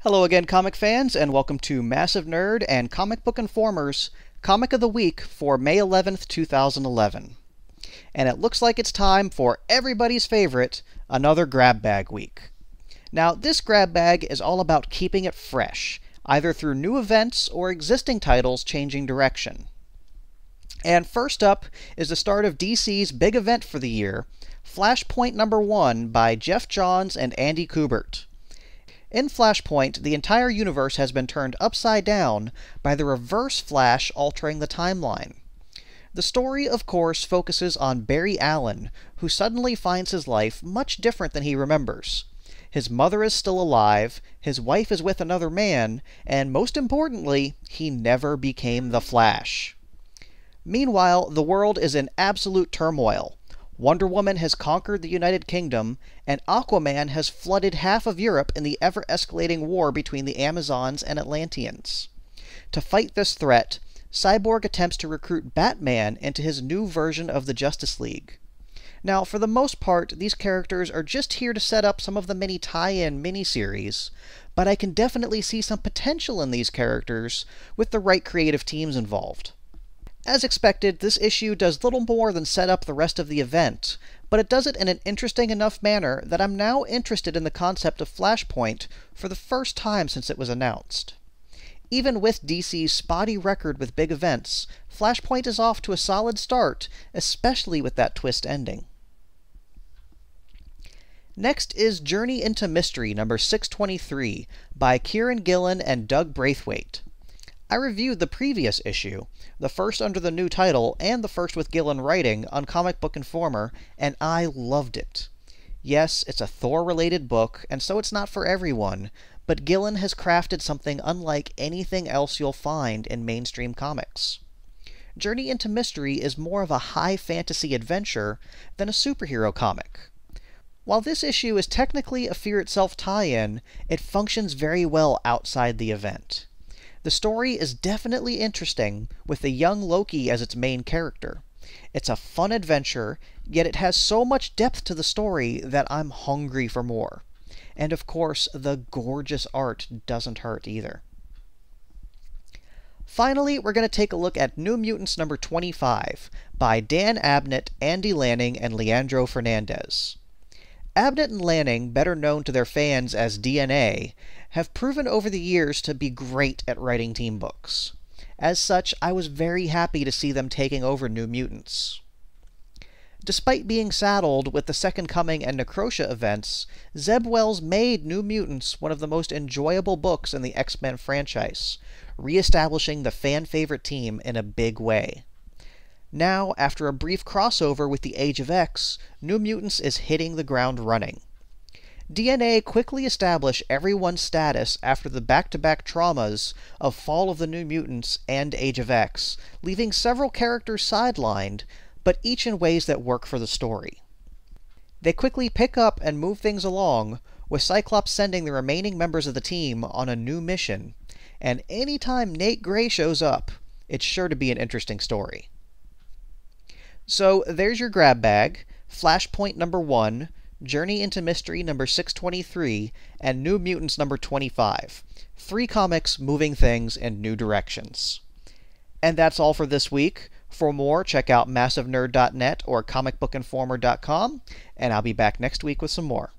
Hello again, comic fans, and welcome to Massive Nerd and Comic Book Informer's Comic of the Week for May 11th, 2011. And it looks like it's time for everybody's favorite, another grab bag week. Now, this grab bag is all about keeping it fresh, either through new events or existing titles changing direction. And first up is the start of DC's big event for the year, Flashpoint #1 by Geoff Johns and Andy Kubert. In Flashpoint, the entire universe has been turned upside down by the Reverse Flash altering the timeline. The story, of course, focuses on Barry Allen, who suddenly finds his life much different than he remembers. His mother is still alive, his wife is with another man, and most importantly, he never became the Flash. Meanwhile, the world is in absolute turmoil. Wonder Woman has conquered the United Kingdom, and Aquaman has flooded half of Europe in the ever-escalating war between the Amazons and Atlanteans. To fight this threat, Cyborg attempts to recruit Batman into his new version of the Justice League. Now, for the most part, these characters are just here to set up some of the many tie-in miniseries, but I can definitely see some potential in these characters with the right creative teams involved. As expected, this issue does little more than set up the rest of the event, but it does it in an interesting enough manner that I'm now interested in the concept of Flashpoint for the first time since it was announced. Even with DC's spotty record with big events, Flashpoint is off to a solid start, especially with that twist ending. Next is Journey into Mystery number 623 by Kieron, Gillen, and Doug Braithwaite. I reviewed the previous issue, the first under the new title and the first with Gillen writing, on Comic Book Informer, and I loved it. Yes, it's a Thor-related book, and so it's not for everyone, but Gillen has crafted something unlike anything else you'll find in mainstream comics. Journey into Mystery is more of a high fantasy adventure than a superhero comic. While this issue is technically a Fear Itself tie-in, it functions very well outside the event. The story is definitely interesting, with the young Loki as its main character. It's a fun adventure, yet it has so much depth to the story that I'm hungry for more. And of course, the gorgeous art doesn't hurt either. Finally, we're going to take a look at New Mutants number 25 by Dan Abnett, Andy Lanning, and Leandro Fernandez. Abnett and Lanning, better known to their fans as DNA, have proven over the years to be great at writing team books. As such, I was very happy to see them taking over New Mutants. Despite being saddled with the Second Coming and Necrosha events, Zeb Wells made New Mutants one of the most enjoyable books in the X-Men franchise, re-establishing the fan-favorite team in a big way. Now, after a brief crossover with the Age of X, New Mutants is hitting the ground running. DNA quickly established everyone's status after the back-to-back traumas of Fall of the New Mutants and Age of X, leaving several characters sidelined, but each in ways that work for the story. They quickly pick up and move things along, with Cyclops sending the remaining members of the team on a new mission, and anytime Nate Gray shows up, it's sure to be an interesting story. So there's your grab bag, Flashpoint #1, Journey into Mystery number 623, and New Mutants number 25. 3 comics moving things in new directions. And that's all for this week. For more, check out MassiveNerd.net or ComicBookInformer.com, and I'll be back next week with some more.